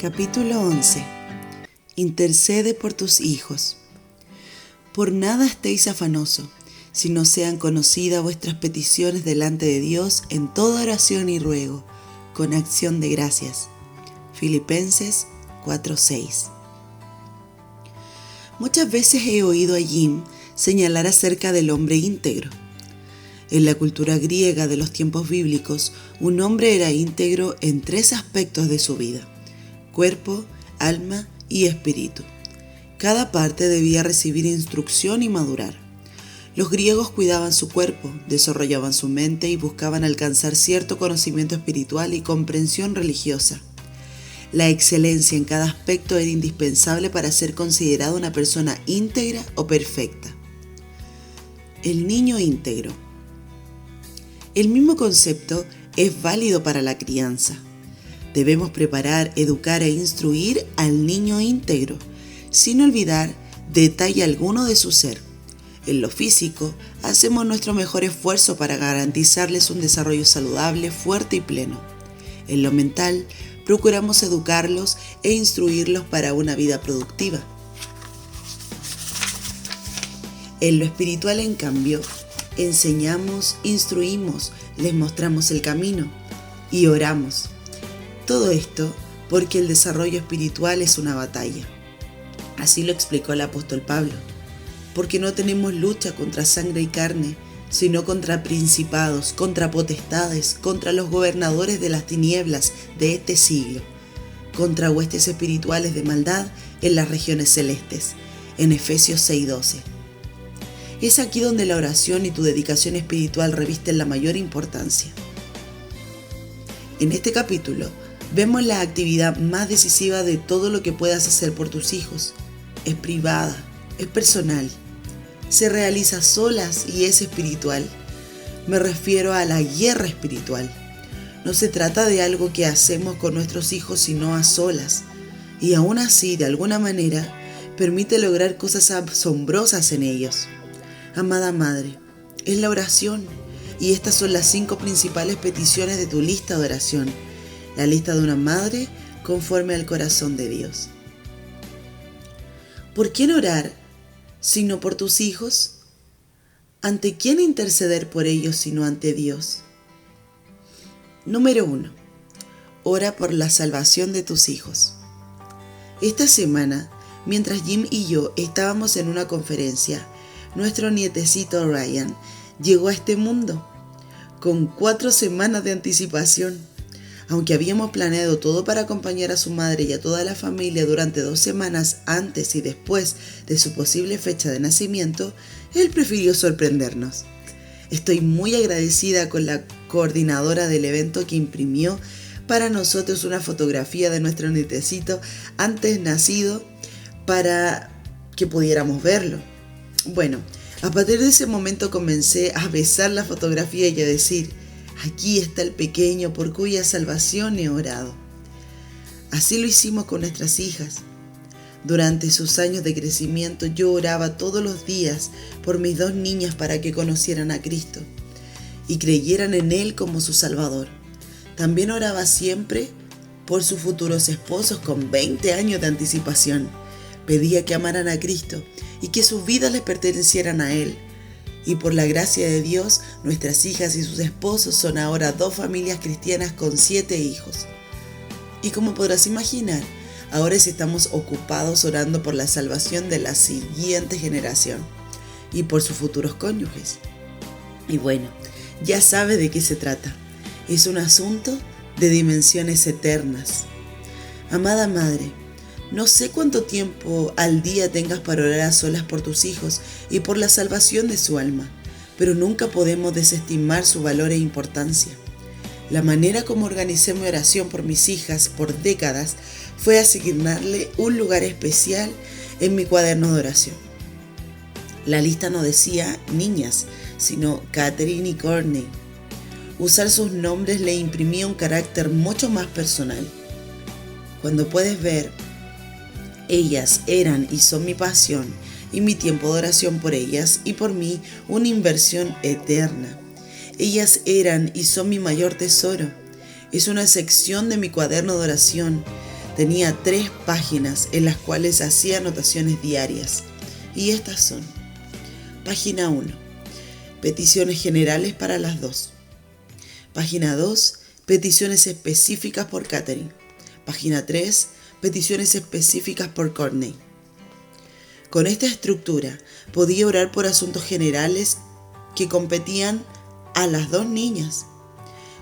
Capítulo 11. Intercede por tus hijos. Por nada estéis afanosos, si no sean conocidas vuestras peticiones delante de Dios en toda oración y ruego, con acción de gracias. Filipenses 4:6. Muchas veces he oído a Jim señalar acerca del hombre íntegro. En la cultura griega de los tiempos bíblicos, un hombre era íntegro en 3 aspectos de su vida: cuerpo, alma y espíritu. Cada parte debía recibir instrucción y madurar. Los griegos cuidaban su cuerpo, desarrollaban su mente y buscaban alcanzar cierto conocimiento espiritual y comprensión religiosa. La excelencia en cada aspecto era indispensable para ser considerada una persona íntegra o perfecta. El niño íntegro. El mismo concepto es válido para la crianza. Debemos preparar, educar e instruir al niño íntegro, sin olvidar detalle alguno de su ser. En lo físico, hacemos nuestro mejor esfuerzo para garantizarles un desarrollo saludable, fuerte y pleno. En lo mental, procuramos educarlos e instruirlos para una vida productiva. En lo espiritual, en cambio, enseñamos, instruimos, les mostramos el camino y oramos. Todo esto porque el desarrollo espiritual es una batalla. Así lo explicó el apóstol Pablo. Porque no tenemos lucha contra sangre y carne, sino contra principados, contra potestades, contra los gobernadores de las tinieblas de este siglo, contra huestes espirituales de maldad en las regiones celestes, en Efesios 6:12. Es aquí donde la oración y tu dedicación espiritual revisten la mayor importancia. En este capítulo vemos la actividad más decisiva de todo lo que puedas hacer por tus hijos. Es privada, es personal, se realiza solas y es espiritual. Me refiero a la guerra espiritual. No se trata de algo que hacemos con nuestros hijos, sino a solas. Y aún así, de alguna manera, permite lograr cosas asombrosas en ellos. Amada madre, es la oración, y estas son las 5 principales peticiones de tu lista de oración, la lista de una madre conforme al corazón de Dios. ¿Por quién orar sino por tus hijos? ¿Ante quién interceder por ellos sino ante Dios? Número 1. Ora por la salvación de tus hijos. Esta semana, mientras Jim y yo estábamos en una conferencia, nuestro nietecito Ryan llegó a este mundo con 4 semanas de anticipación. Aunque habíamos planeado todo para acompañar a su madre y a toda la familia durante 2 semanas antes y después de su posible fecha de nacimiento, él prefirió sorprendernos. Estoy muy agradecida con la coordinadora del evento que imprimió para nosotros una fotografía de nuestro nietecito antes nacido para que pudiéramos verlo. Bueno, a partir de ese momento comencé a besar la fotografía y a decir: aquí está el pequeño por cuya salvación he orado. Así lo hicimos con nuestras hijas. Durante sus años de crecimiento yo oraba todos los días por mis 2 niñas para que conocieran a Cristo y creyeran en Él como su Salvador. También oraba siempre por sus futuros esposos con 20 años de anticipación. Pedía que amaran a Cristo y que sus vidas les pertenecieran a Él. Y por la gracia de Dios, nuestras hijas y sus esposos son ahora 2 familias cristianas con 7 hijos. Y como podrás imaginar, ahora estamos ocupados orando por la salvación de la siguiente generación y por sus futuros cónyuges. Y bueno, ya sabes de qué se trata. Es un asunto de dimensiones eternas. Amada madre, no sé cuánto tiempo al día tengas para orar a solas por tus hijos y por la salvación de su alma, pero nunca podemos desestimar su valor e importancia. La manera como organicé mi oración por mis hijas por décadas fue asignarle un lugar especial en mi cuaderno de oración. La lista no decía niñas, sino Catherine y Courtney. Usar sus nombres le imprimía un carácter mucho más personal. Cuando puedes ver, ellas eran y son mi pasión y mi tiempo de oración por ellas y por mí una inversión eterna. Ellas eran y son mi mayor tesoro. Es una sección de mi cuaderno de oración Tenía 3 páginas en las cuales hacía anotaciones diarias. Y estas son: página 1, peticiones generales para las 2. Página 2, peticiones específicas por Catherine. Página 3, peticiones específicas por Courtney. Con esta estructura podía orar por asuntos generales que competían a las 2 niñas,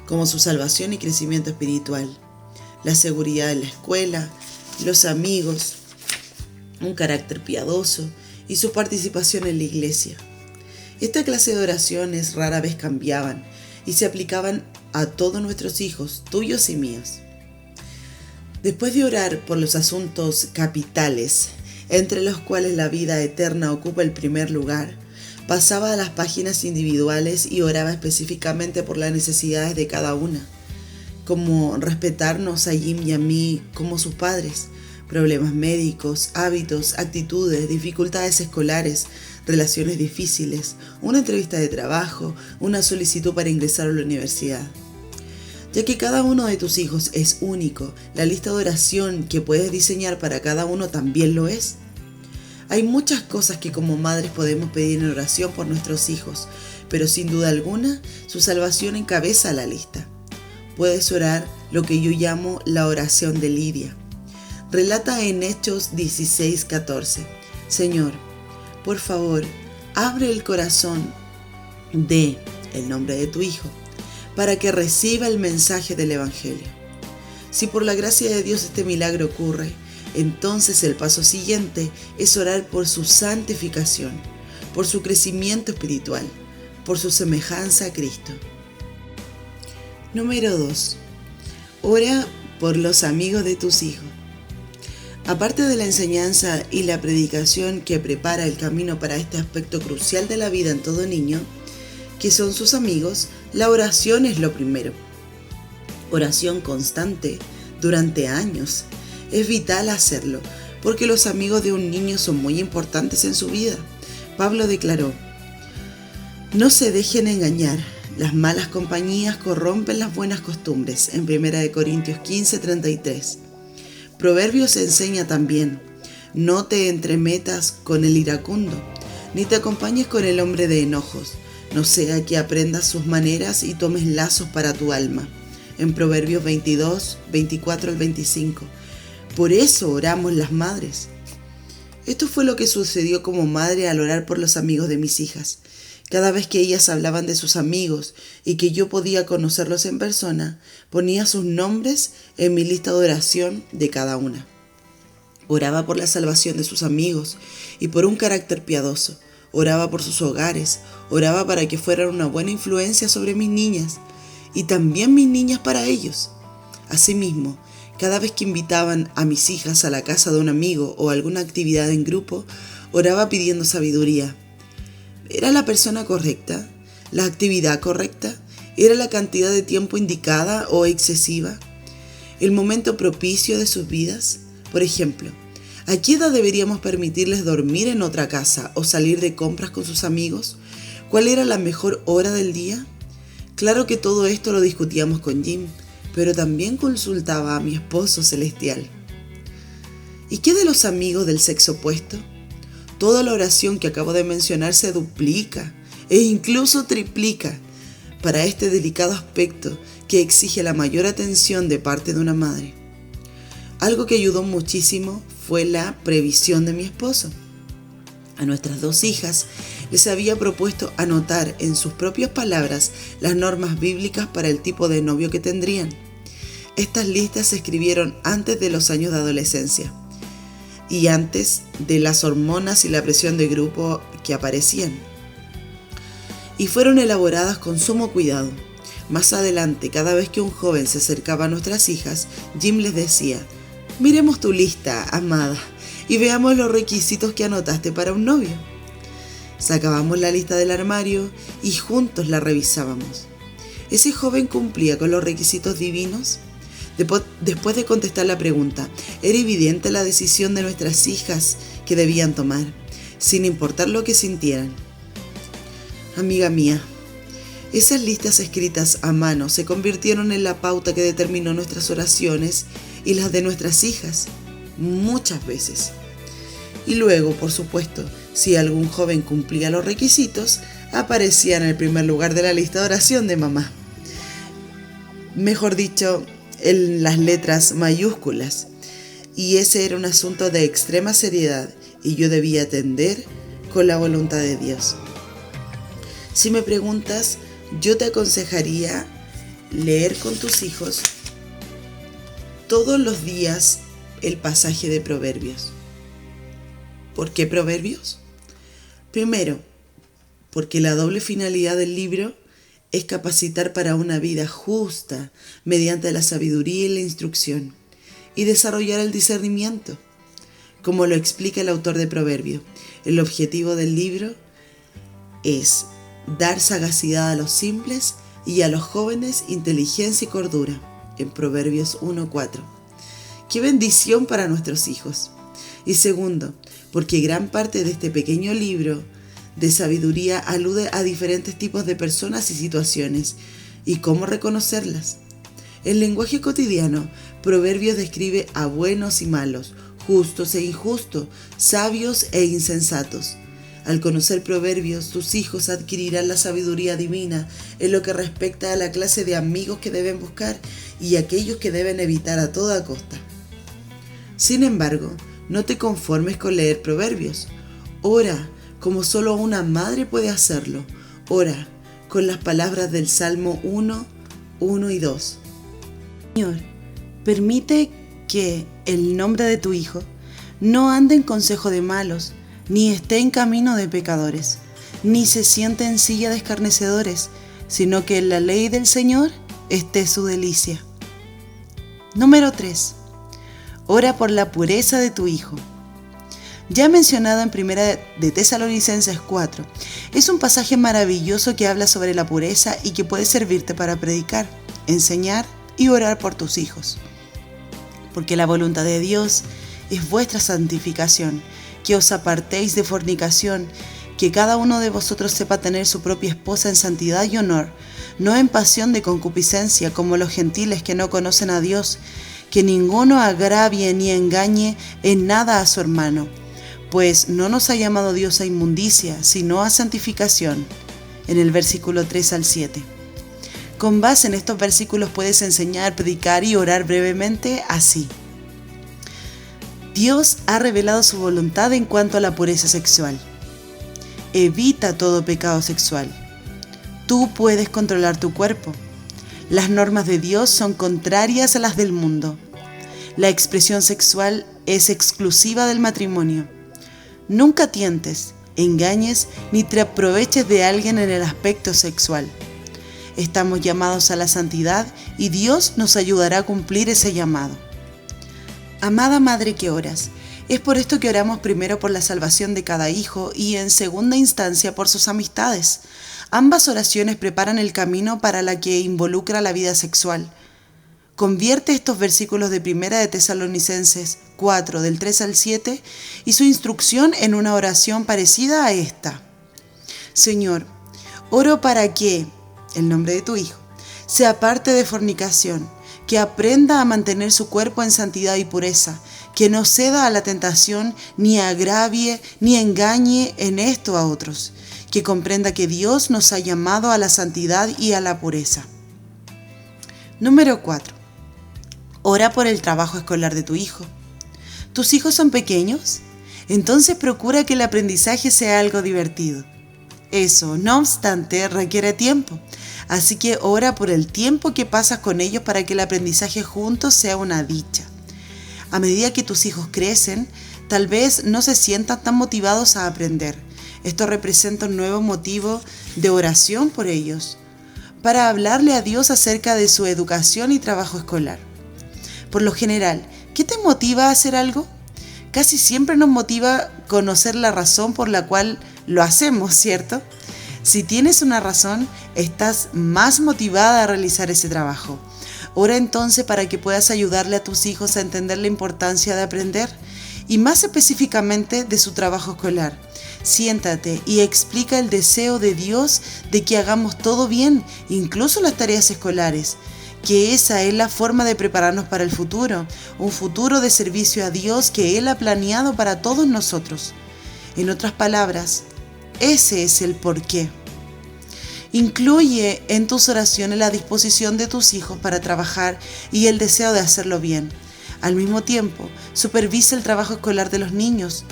como su salvación y crecimiento espiritual, la seguridad en la escuela, los amigos, un carácter piadoso y su participación en la iglesia. Esta clase de oraciones rara vez cambiaban y se aplicaban a todos nuestros hijos, tuyos y míos. Después de orar por los asuntos capitales, entre los cuales la vida eterna ocupa el primer lugar, pasaba a las páginas individuales y oraba específicamente por las necesidades de cada una, como respetarnos a Jim y a mí como sus padres, problemas médicos, hábitos, actitudes, dificultades escolares, relaciones difíciles, una entrevista de trabajo, una solicitud para ingresar a la universidad. Ya que cada uno de tus hijos es único, la lista de oración que puedes diseñar para cada uno también lo es. Hay muchas cosas que como madres podemos pedir en oración por nuestros hijos, pero sin duda alguna, su salvación encabeza la lista. Puedes orar lo que yo llamo la oración de Lidia. Relata en Hechos 16:14: Señor, por favor, abre el corazón de el nombre de tu hijo, para que reciba el mensaje del Evangelio. Si por la gracia de Dios este milagro ocurre, entonces el paso siguiente es orar por su santificación, por su crecimiento espiritual, por su semejanza a Cristo. Número 2. Ora por los amigos de tus hijos. Aparte de la enseñanza y la predicación que prepara el camino para este aspecto crucial de la vida en todo niño, que son sus amigos, la oración es lo primero. Oración constante durante años. Es vital hacerlo, porque los amigos de un niño son muy importantes en su vida. Pablo declaró: no se dejen engañar, las malas compañías corrompen las buenas costumbres, en 1 Corintios 15:33. Proverbios enseña también: no te entremetas con el iracundo, ni te acompañes con el hombre de enojos, no sea que aprendas sus maneras y tomes lazos para tu alma, en Proverbios 22:24-25. Por eso oramos las madres. Esto fue lo que sucedió como madre al orar por los amigos de mis hijas. Cada vez que ellas hablaban de sus amigos y que yo podía conocerlos en persona, ponía sus nombres en mi lista de oración de cada una. Oraba por la salvación de sus amigos y por un carácter piadoso. Oraba por sus hogares, oraba para que fueran una buena influencia sobre mis niñas y también mis niñas para ellos. Asimismo, cada vez que invitaban a mis hijas a la casa de un amigo o alguna actividad en grupo, oraba pidiendo sabiduría. ¿Era la persona correcta? ¿La actividad correcta? ¿Era la cantidad de tiempo indicada o excesiva? ¿El momento propicio de sus vidas? Por ejemplo, ¿a qué edad deberíamos permitirles dormir en otra casa o salir de compras con sus amigos? ¿Cuál era la mejor hora del día? Claro que todo esto lo discutíamos con Jim, pero también consultaba a mi esposo celestial. ¿Y qué de los amigos del sexo opuesto? Toda la oración que acabo de mencionar se duplica e incluso triplica para este delicado aspecto que exige la mayor atención de parte de una madre. Algo que ayudó muchísimo fue la previsión de mi esposo. A nuestras 2 hijas les había propuesto anotar en sus propias palabras las normas bíblicas para el tipo de novio que tendrían. Estas listas se escribieron antes de los años de adolescencia y antes de las hormonas y la presión de grupo que aparecían. Y fueron elaboradas con sumo cuidado. Más adelante, cada vez que un joven se acercaba a nuestras hijas, Jim les decía: miremos tu lista, amada, y veamos los requisitos que anotaste para un novio. Sacábamos la lista del armario y juntos la revisábamos. ¿Ese joven cumplía con los requisitos divinos? Después de contestar la pregunta, era evidente la decisión de nuestras hijas que debían tomar, sin importar lo que sintieran. Amiga mía, esas listas escritas a mano se convirtieron en la pauta que determinó nuestras oraciones y las de nuestras hijas, muchas veces. Y luego, por supuesto, si algún joven cumplía los requisitos, aparecía en el primer lugar de la lista de oración de mamá. Mejor dicho, en las letras mayúsculas. Y ese era un asunto de extrema seriedad y yo debía atender con la voluntad de Dios. Si me preguntas, yo te aconsejaría leer con tus hijos todos los días el pasaje de Proverbios. ¿Por qué Proverbios? Primero, porque la doble finalidad del libro es capacitar para una vida justa mediante la sabiduría y la instrucción y desarrollar el discernimiento. Como lo explica el autor de Proverbios, el objetivo del libro es dar sagacidad a los simples y a los jóvenes inteligencia y cordura, en Proverbios 1:4. ¡Qué bendición para nuestros hijos! Y segundo, porque gran parte de este pequeño libro de sabiduría alude a diferentes tipos de personas y situaciones y cómo reconocerlas. En lenguaje cotidiano, Proverbios describe a buenos y malos, justos e injustos, sabios e insensatos. Al conocer Proverbios, tus hijos adquirirán la sabiduría divina en lo que respecta a la clase de amigos que deben buscar y aquellos que deben evitar a toda costa. Sin embargo, no te conformes con leer Proverbios. Ora, como solo una madre puede hacerlo. Ora, con las palabras del Salmo 1, 1 y 2. Señor, permite que el nombre de tu Hijo no ande en consejo de malos, ni esté en camino de pecadores, ni se siente en silla de escarnecedores, sino que en la ley del Señor esté su delicia. Número 3. Ora por la pureza de tu Hijo. Ya mencionado en 1 de Tesalonicenses 4, es un pasaje maravilloso que habla sobre la pureza y que puede servirte para predicar, enseñar y orar por tus hijos. Porque la voluntad de Dios es vuestra santificación, que os apartéis de fornicación, que cada uno de vosotros sepa tener su propia esposa en santidad y honor, no en pasión de concupiscencia como los gentiles que no conocen a Dios, que ninguno agravie ni engañe en nada a su hermano, pues no nos ha llamado Dios a inmundicia, sino a santificación, en el versículo 3 al 7. Con base en estos versículos puedes enseñar, predicar y orar brevemente así. Dios ha revelado su voluntad en cuanto a la pureza sexual. Evita todo pecado sexual. Tú puedes controlar tu cuerpo. Las normas de Dios son contrarias a las del mundo. La expresión sexual es exclusiva del matrimonio. Nunca tientes, engañes ni te aproveches de alguien en el aspecto sexual. Estamos llamados a la santidad y Dios nos ayudará a cumplir ese llamado. Amada madre que oras, es por esto que oramos primero por la salvación de cada hijo y en segunda instancia por sus amistades. Ambas oraciones preparan el camino para la que involucra la vida sexual. Convierte estos versículos de 1 de Tesalonicenses 4, del 3 al 7, y su instrucción en una oración parecida a esta. Señor, oro para que, el nombre de tu Hijo, se aparte de fornicación, que aprenda a mantener su cuerpo en santidad y pureza, que no ceda a la tentación, ni agravie, ni engañe en esto a otros, que comprenda que Dios nos ha llamado a la santidad y a la pureza. Número 4. Ora por el trabajo escolar de tu hijo. ¿Tus hijos son pequeños? Entonces procura que el aprendizaje sea algo divertido. Eso, no obstante, requiere tiempo. Así que ora por el tiempo que pasas con ellos para que el aprendizaje juntos sea una dicha. A medida que tus hijos crecen, tal vez no se sientan tan motivados a aprender. Esto representa un nuevo motivo de oración por ellos, para hablarle a Dios acerca de su educación y trabajo escolar. Por lo general, ¿qué te motiva a hacer algo? Casi siempre nos motiva conocer la razón por la cual lo hacemos, ¿cierto? Si tienes una razón, estás más motivada a realizar ese trabajo. Ora entonces para que puedas ayudarle a tus hijos a entender la importancia de aprender y más específicamente de su trabajo escolar. Siéntate y explica el deseo de Dios de que hagamos todo bien, incluso las tareas escolares, que esa es la forma de prepararnos para el futuro, un futuro de servicio a Dios que Él ha planeado para todos nosotros. En otras palabras, ese es el porqué. Incluye en tus oraciones la disposición de tus hijos para trabajar y el deseo de hacerlo bien. Al mismo tiempo, supervisa el trabajo escolar de los niños.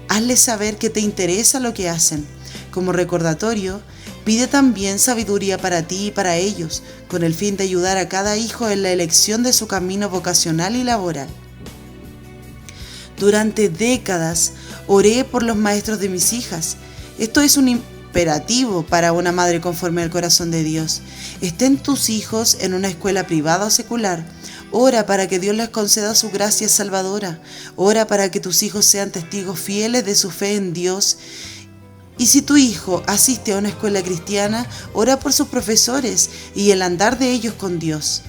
Hazles saber que te interesa lo que hacen. Como recordatorio, pide también sabiduría para ti y para ellos, con el fin de ayudar a cada hijo en la elección de su camino vocacional y laboral. Durante décadas oré por los maestros de mis hijas. Esto es un imperativo para una madre conforme al corazón de Dios. Estén tus hijos en una escuela privada o secular. Ora para que Dios les conceda su gracia salvadora. Ora para que tus hijos sean testigos fieles de su fe en Dios. Y si tu hijo asiste a una escuela cristiana, ora por sus profesores y el andar de ellos con Dios.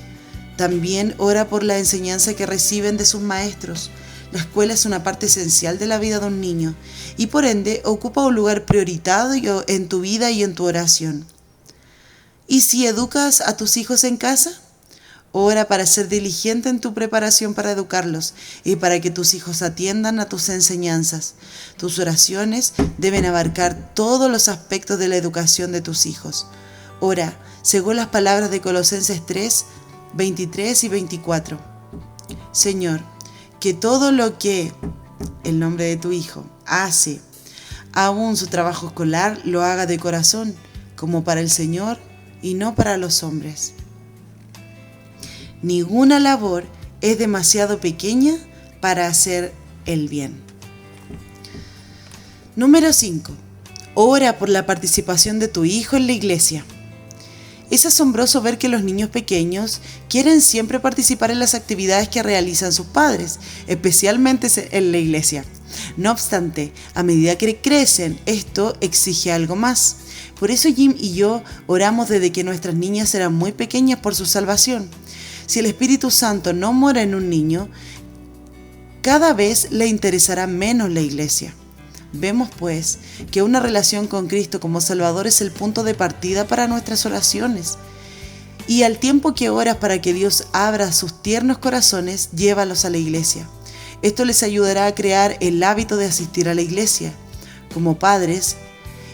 También ora por la enseñanza que reciben de sus maestros. La escuela es una parte esencial de la vida de un niño y por ende ocupa un lugar prioritario en tu vida y en tu oración. ¿Y si educas a tus hijos en casa? Ora para ser diligente en tu preparación para educarlos y para que tus hijos atiendan a tus enseñanzas. Tus oraciones deben abarcar todos los aspectos de la educación de tus hijos. Ora, según las palabras de Colosenses 3, 23 y 24. Señor, que todo lo que el nombre de tu hijo hace, aún su trabajo escolar, lo haga de corazón, como para el Señor y no para los hombres. Ninguna labor es demasiado pequeña para hacer el bien. Número 5. Ora por la participación de tu hijo en la iglesia. Es asombroso ver que los niños pequeños quieren siempre participar en las actividades que realizan sus padres, especialmente en la iglesia. No obstante, a medida que crecen, esto exige algo más. Por eso Jim y yo oramos desde que nuestras niñas eran muy pequeñas por su salvación. Si el Espíritu Santo no mora en un niño, cada vez le interesará menos la iglesia. Vemos, pues, que una relación con Cristo como Salvador es el punto de partida para nuestras oraciones. Y al tiempo que oras para que Dios abra sus tiernos corazones, llévalos a la iglesia. Esto les ayudará a crear el hábito de asistir a la iglesia. Como padres,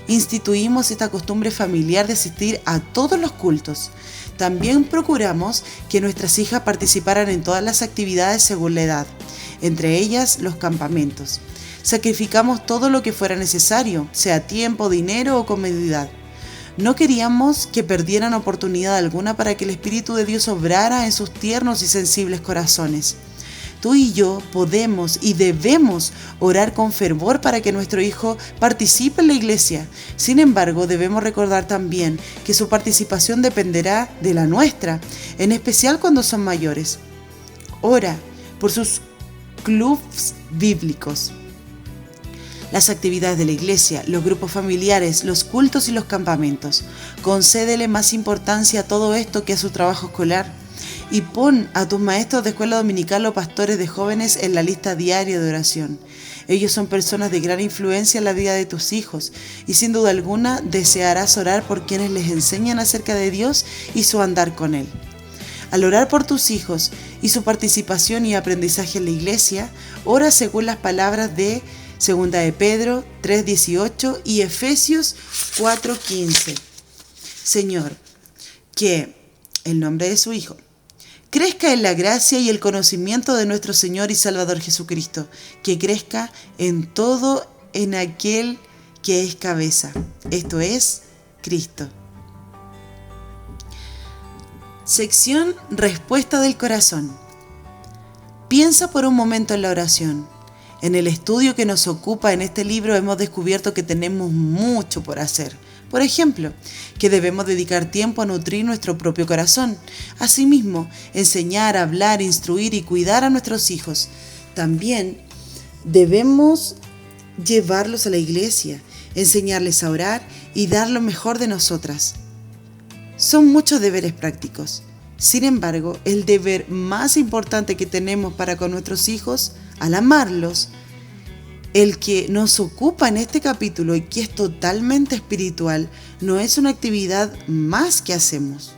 instituimos esta costumbre familiar de asistir a todos los cultos. También procuramos que nuestras hijas participaran en todas las actividades según la edad, entre ellas los campamentos. Sacrificamos todo lo que fuera necesario, sea tiempo, dinero o comodidad. No queríamos que perdieran oportunidad alguna para que el Espíritu de Dios obrara en sus tiernos y sensibles corazones. Tú y yo podemos y debemos orar con fervor para que nuestro hijo participe en la iglesia. Sin embargo, debemos recordar también que su participación dependerá de la nuestra, en especial cuando son mayores. Ora por sus clubs bíblicos, las actividades de la iglesia, los grupos familiares, los cultos y los campamentos. Concédele más importancia a todo esto que a su trabajo escolar. Y pon a tus maestros de escuela dominical o pastores de jóvenes en la lista diaria de oración. Ellos son personas de gran influencia en la vida de tus hijos y sin duda alguna desearás orar por quienes les enseñan acerca de Dios y su andar con Él. Al orar por tus hijos y su participación y aprendizaje en la iglesia, ora según las palabras de 2 de Pedro 3:18 y Efesios 4:15. Señor, que el nombre de su Hijo crezca en la gracia y el conocimiento de nuestro Señor y Salvador Jesucristo, que crezca en todo en aquel que es cabeza, esto es, Cristo. Sección Respuesta del Corazón. Piensa por un momento en la oración. En el estudio que nos ocupa en este libro hemos descubierto que tenemos mucho por hacer. Por ejemplo, que debemos dedicar tiempo a nutrir nuestro propio corazón. Asimismo, enseñar, hablar, instruir y cuidar a nuestros hijos. También debemos llevarlos a la iglesia, enseñarles a orar y dar lo mejor de nosotras. Son muchos deberes prácticos. Sin embargo, el deber más importante que tenemos para con nuestros hijos, al amarlos, el que nos ocupa en este capítulo y que es totalmente espiritual, no es una actividad más que hacemos.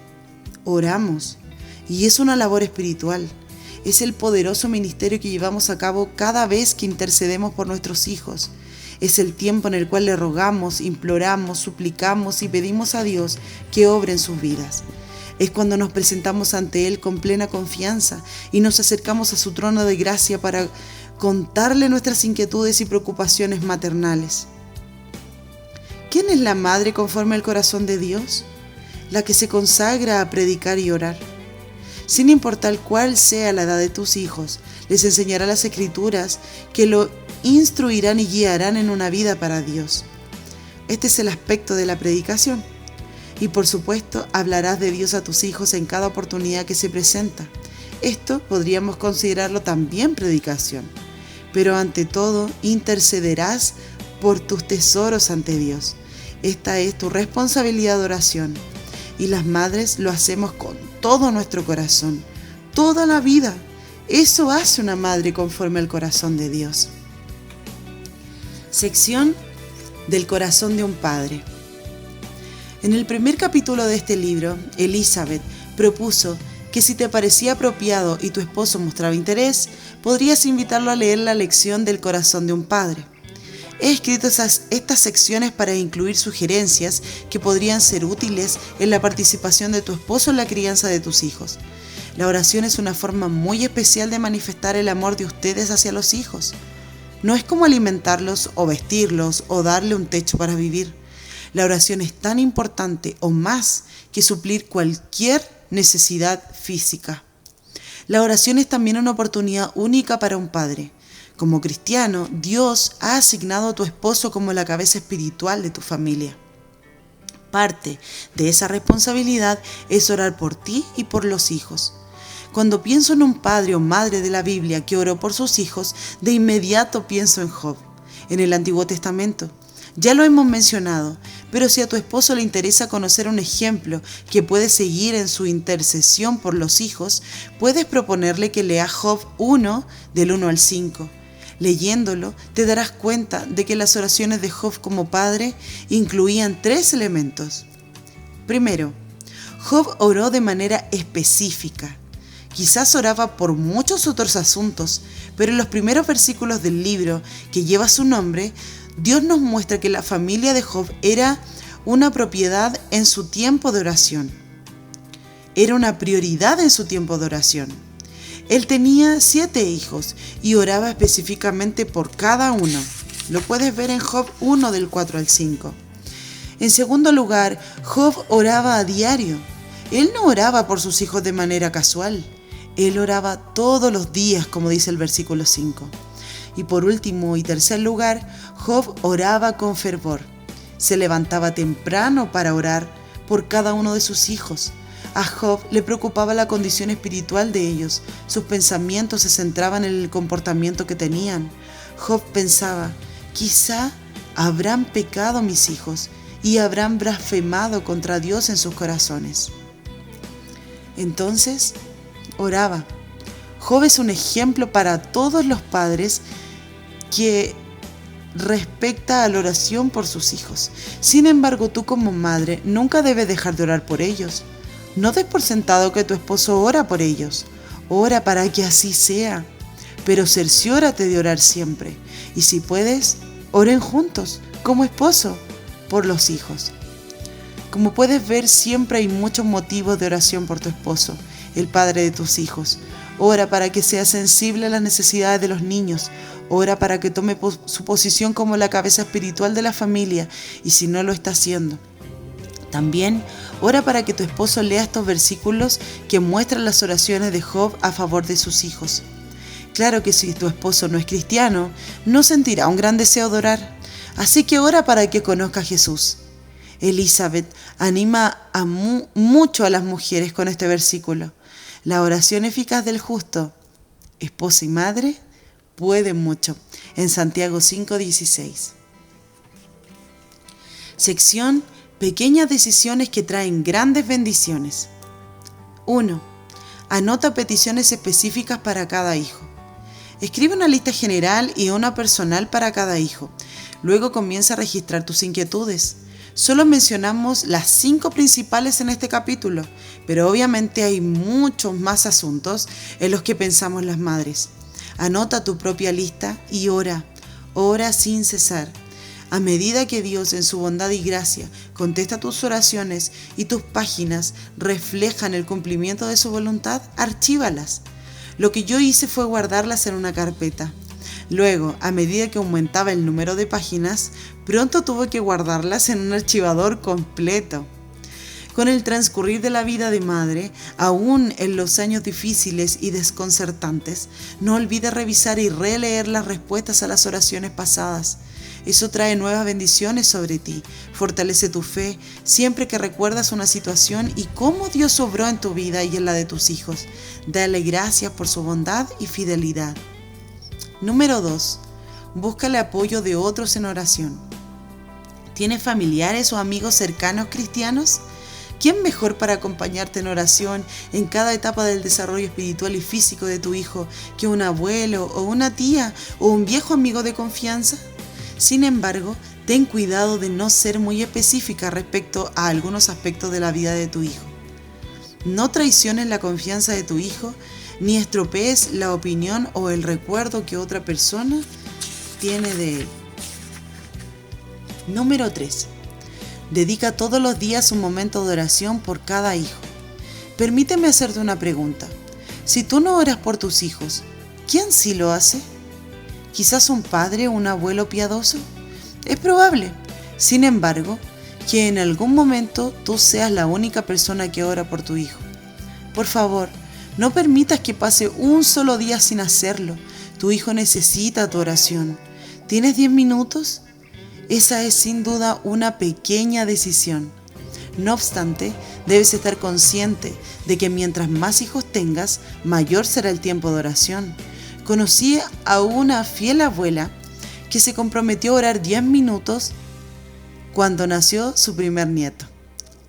Oramos Y es una labor espiritual. Es el poderoso ministerio que llevamos a cabo cada vez que intercedemos por nuestros hijos. Es el tiempo en el cual le rogamos, imploramos, suplicamos y pedimos a Dios que obre en sus vidas. Es cuando nos presentamos ante Él con plena confianza y nos acercamos a su trono de gracia para contarle nuestras inquietudes y preocupaciones maternales. ¿Quién es la madre conforme al corazón de Dios? La que se consagra a predicar y orar. Sin importar cuál sea la edad de tus hijos, les enseñará las Escrituras que lo instruirán y guiarán en una vida para Dios. Este es el aspecto de la predicación. Y por supuesto, hablarás de Dios a tus hijos en cada oportunidad que se presenta. Esto podríamos considerarlo también predicación. Pero ante todo, intercederás por tus tesoros ante Dios. Esta es tu responsabilidad de oración. Y las madres lo hacemos con todo nuestro corazón, toda la vida. Eso hace una madre conforme al corazón de Dios. Sección del corazón de un padre. En el primer capítulo de este libro, Elizabeth propuso que si te parecía apropiado y tu esposo mostraba interés, podrías invitarlo a leer la lección del corazón de un padre. He escrito estas secciones para incluir sugerencias que podrían ser útiles en la participación de tu esposo en la crianza de tus hijos. La oración es una forma muy especial de manifestar el amor de ustedes hacia los hijos. No es como alimentarlos o vestirlos o darle un techo para vivir. La oración es tan importante o más que suplir cualquier necesidad física. La oración es también una oportunidad única para un padre. Como cristiano, Dios ha asignado a tu esposo como la cabeza espiritual de tu familia. Parte de esa responsabilidad es orar por ti y por los hijos. Cuando pienso en un padre o madre de la Biblia que oró por sus hijos, de inmediato pienso en Job, en el Antiguo Testamento. Ya lo hemos mencionado, pero si a tu esposo le interesa conocer un ejemplo que puede seguir en su intercesión por los hijos, puedes proponerle que lea Job 1, del 1 al 5. Leyéndolo, te darás cuenta de que las oraciones de Job como padre incluían 3 elementos. Primero, Job oró de manera específica. Quizás oraba por muchos otros asuntos, pero en los primeros versículos del libro que lleva su nombre, Dios nos muestra que la familia de Job era una propiedad en su tiempo de oración. Era una prioridad en su tiempo de oración. Él tenía 7 hijos y oraba específicamente por cada uno. Lo puedes ver en Job 1 del 4 al 5. En segundo lugar, Job oraba a diario. Él no oraba por sus hijos de manera casual. Él oraba todos los días, como dice el versículo 5. Y por último y tercer lugar, Job oraba con fervor. Se levantaba temprano para orar por cada uno de sus hijos. A Job le preocupaba la condición espiritual de ellos. Sus pensamientos se centraban en el comportamiento que tenían. Job pensaba, quizá habrán pecado mis hijos y habrán blasfemado contra Dios en sus corazones. Entonces, oraba. Job es un ejemplo para todos los padres que respecta a la oración por sus hijos. Sin embargo, tú como madre nunca debes dejar de orar por ellos. No des por sentado que tu esposo ora por ellos. Ora para que así sea, pero cerciórate de orar siempre. Y si puedes, oren juntos, como esposo, por los hijos. Como puedes ver, siempre hay muchos motivos de oración por tu esposo, el padre de tus hijos. Ora para que sea sensible a las necesidades de los niños. Ora para que tome su posición como la cabeza espiritual de la familia, y si no lo está haciendo. También ora para que tu esposo lea estos versículos que muestran las oraciones de Job a favor de sus hijos. Claro que si tu esposo no es cristiano, no sentirá un gran deseo de orar. Así que ora para que conozca a Jesús. Elizabeth anima mucho a las mujeres con este versículo. La oración eficaz del justo, esposa y madre, puede mucho. En Santiago 5:16. Sección Pequeñas decisiones que traen grandes bendiciones. 1. Anota peticiones específicas para cada hijo. Escribe una lista general y una personal para cada hijo. Luego comienza a registrar tus inquietudes. Solo mencionamos las 5 principales en este capítulo, pero obviamente hay muchos más asuntos en los que pensamos las madres. Anota tu propia lista y ora sin cesar. A medida que Dios en su bondad y gracia contesta tus oraciones y tus páginas reflejan el cumplimiento de su voluntad, archívalas. Lo que yo hice fue guardarlas en una carpeta. Luego, a medida que aumentaba el número de páginas, pronto tuve que guardarlas en un archivador completo. Con el transcurrir de la vida de madre, aún en los años difíciles y desconcertantes, no olvides revisar y releer las respuestas a las oraciones pasadas. Eso trae nuevas bendiciones sobre ti, fortalece tu fe siempre que recuerdas una situación y cómo Dios obró en tu vida y en la de tus hijos. Dale gracias por su bondad y fidelidad. Número 2. Busca el apoyo de otros en oración. ¿Tienes familiares o amigos cercanos cristianos? ¿Quién mejor para acompañarte en oración en cada etapa del desarrollo espiritual y físico de tu hijo que un abuelo o una tía o un viejo amigo de confianza? Sin embargo, ten cuidado de no ser muy específica respecto a algunos aspectos de la vida de tu hijo. No traiciones la confianza de tu hijo, ni estropees la opinión o el recuerdo que otra persona tiene de él. Número 3. Dedica todos los días un momento de oración por cada hijo. Permíteme hacerte una pregunta. Si tú no oras por tus hijos, ¿quién sí lo hace? ¿Quizás un padre o un abuelo piadoso? Es probable. Sin embargo, que en algún momento tú seas la única persona que ora por tu hijo. Por favor, no permitas que pase un solo día sin hacerlo. Tu hijo necesita tu oración. ¿Tienes 10 minutos? Esa es sin duda una pequeña decisión. No obstante, debes estar consciente de que mientras más hijos tengas, mayor será el tiempo de oración. Conocí a una fiel abuela que se comprometió a orar 10 minutos cuando nació su primer nieto.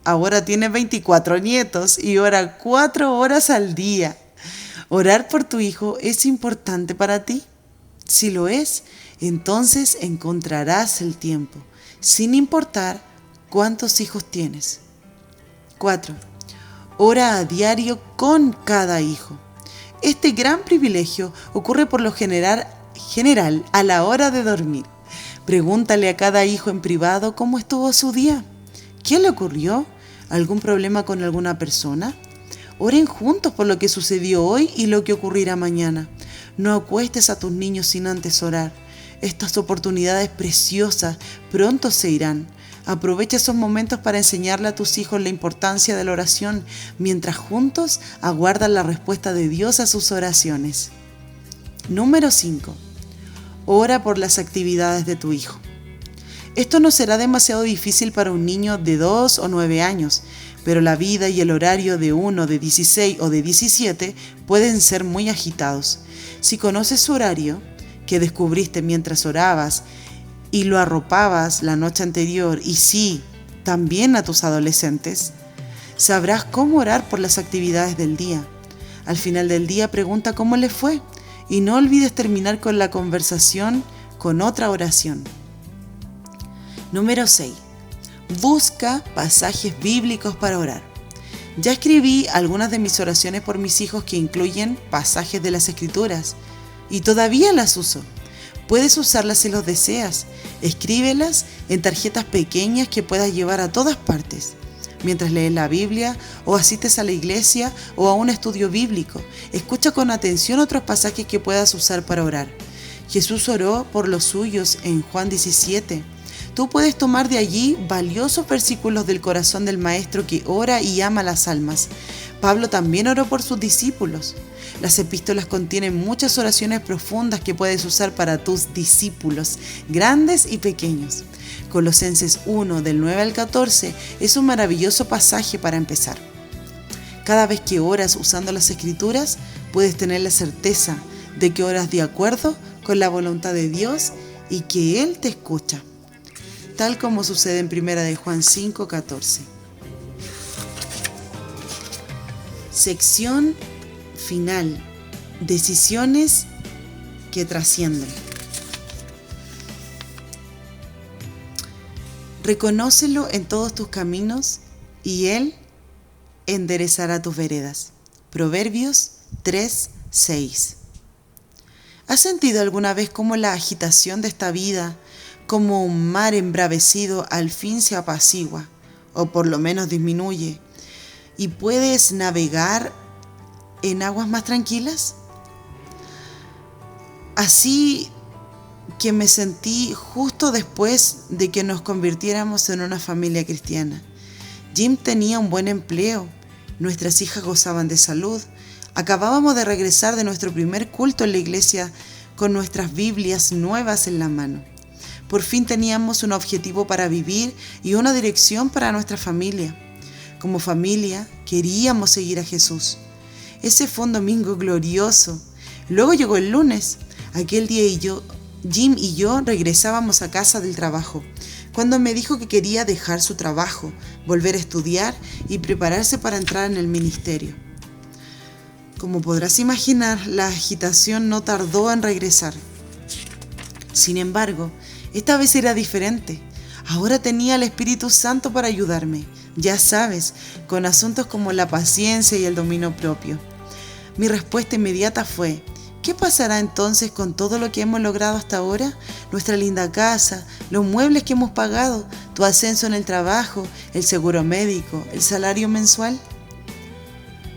Ahora tiene 24 nietos y ora 4 horas al día. ¿Orar por tu hijo es importante para ti? Si lo es, entonces encontrarás el tiempo, sin importar cuántos hijos tienes. 4. Ora a diario con cada hijo. Este gran privilegio ocurre por lo general a la hora de dormir. Pregúntale a cada hijo en privado cómo estuvo su día. ¿Qué le ocurrió? ¿Algún problema con alguna persona? Oren juntos por lo que sucedió hoy y lo que ocurrirá mañana. No acuestes a tus niños sin antes orar. Estas oportunidades preciosas pronto se irán. Aprovecha esos momentos para enseñarle a tus hijos la importancia de la oración, mientras juntos aguardan la respuesta de Dios a sus oraciones. Número 5. Ora por las actividades de tu hijo. Esto no será demasiado difícil para un niño de 2 o 9 años, pero la vida y el horario de uno de 16 o de 17 pueden ser muy agitados. Si conoces su horario, que descubriste mientras orabas, y lo arropabas la noche anterior, y sí, también a tus adolescentes, sabrás cómo orar por las actividades del día. Al final del día pregunta cómo le fue, y no olvides terminar con la conversación con otra oración. Número 6. Busca pasajes bíblicos para orar. Ya escribí algunas de mis oraciones por mis hijos que incluyen pasajes de las Escrituras, y todavía las uso. Puedes usarlas si los deseas. Escríbelas en tarjetas pequeñas que puedas llevar a todas partes. Mientras lees la Biblia o asistes a la iglesia o a un estudio bíblico, escucha con atención otros pasajes que puedas usar para orar. Jesús oró por los suyos en Juan 17. Tú puedes tomar de allí valiosos versículos del corazón del Maestro que ora y ama las almas. Pablo también oró por sus discípulos. Las epístolas contienen muchas oraciones profundas que puedes usar para tus discípulos, grandes y pequeños. Colosenses 1, del 9 al 14, es un maravilloso pasaje para empezar. Cada vez que oras usando las Escrituras, puedes tener la certeza de que oras de acuerdo con la voluntad de Dios y que Él te escucha, tal como sucede en 1 de Juan 5, 14. Sección final. Decisiones que trascienden. Reconócelo en todos tus caminos y Él enderezará tus veredas. Proverbios 3:6. ¿Has sentido alguna vez cómo la agitación de esta vida, como un mar embravecido, al fin se apacigua, o por lo menos disminuye, y puedes navegar en aguas más tranquilas? Así que me sentí justo después de que nos convirtiéramos en una familia cristiana. Jim tenía un buen empleo, nuestras hijas gozaban de salud, acabábamos de regresar de nuestro primer culto en la iglesia con nuestras Biblias nuevas en la mano. Por fin teníamos un objetivo para vivir y una dirección para nuestra familia. Como familia queríamos seguir a Jesús. Ese fue un domingo glorioso. Luego llegó el lunes. Aquel día Jim y yo regresábamos a casa del trabajo, cuando me dijo que quería dejar su trabajo, volver a estudiar y prepararse para entrar en el ministerio. Como podrás imaginar, la agitación no tardó en regresar. Sin embargo, esta vez era diferente. Ahora tenía al Espíritu Santo para ayudarme, ya sabes, con asuntos como la paciencia y el dominio propio. Mi respuesta inmediata fue: ¿qué pasará entonces con todo lo que hemos logrado hasta ahora? Nuestra linda casa, los muebles que hemos pagado, tu ascenso en el trabajo, el seguro médico, el salario mensual.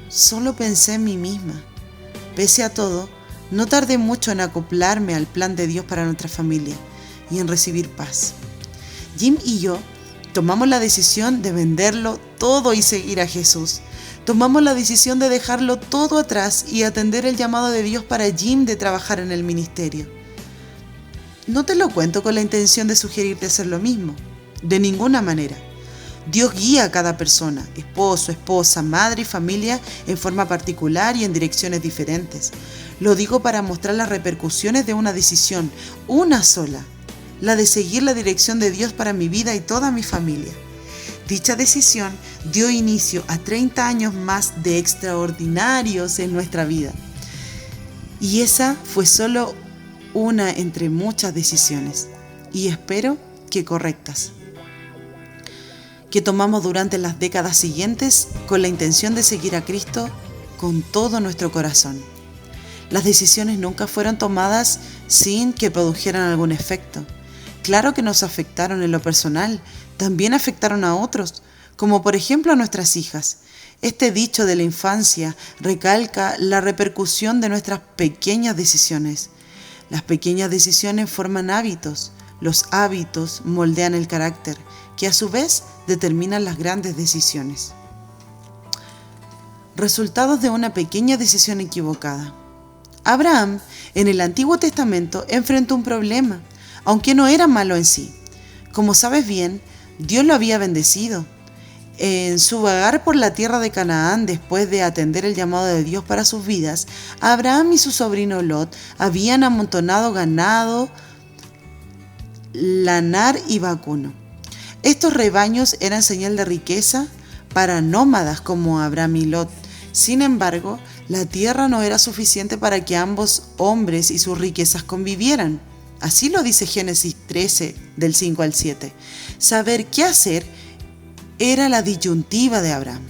Solo pensé en mí misma. Pese a todo, no tardé mucho en acoplarme al plan de Dios para nuestra familia y en recibir paz. Jim y yo tomamos la decisión de venderlo todo y seguir a Jesús. Tomamos la decisión de dejarlo todo atrás y atender el llamado de Dios para Jim de trabajar en el ministerio. No te lo cuento con la intención de sugerirte hacer lo mismo, de ninguna manera. Dios guía a cada persona, esposo, esposa, madre y familia en forma particular y en direcciones diferentes. Lo digo para mostrar las repercusiones de una decisión, una sola, la de seguir la dirección de Dios para mi vida y toda mi familia. Dicha decisión dio inicio a 30 años más de extraordinarios en nuestra vida. Y esa fue solo una entre muchas decisiones, y espero que correctas, que tomamos durante las décadas siguientes con la intención de seguir a Cristo con todo nuestro corazón. Las decisiones nunca fueron tomadas sin que produjeran algún efecto. Claro que nos afectaron en lo personal, también afectaron a otros, como por ejemplo a nuestras hijas. Este dicho de la infancia recalca la repercusión de nuestras pequeñas decisiones. Las pequeñas decisiones forman hábitos, los hábitos moldean el carácter, que a su vez determinan las grandes decisiones. Resultados de una pequeña decisión equivocada. Abraham, en el Antiguo Testamento, enfrentó un problema, aunque no era malo en sí. Como sabes bien, Dios lo había bendecido. En su vagar por la tierra de Canaán, después de atender el llamado de Dios para sus vidas, Abraham y su sobrino Lot habían amontonado ganado, lanar y vacuno. Estos rebaños eran señal de riqueza para nómadas como Abraham y Lot. Sin embargo, la tierra no era suficiente para que ambos hombres y sus riquezas convivieran. Así lo dice Génesis 13, del 5 al 7. Saber qué hacer era la disyuntiva de Abraham.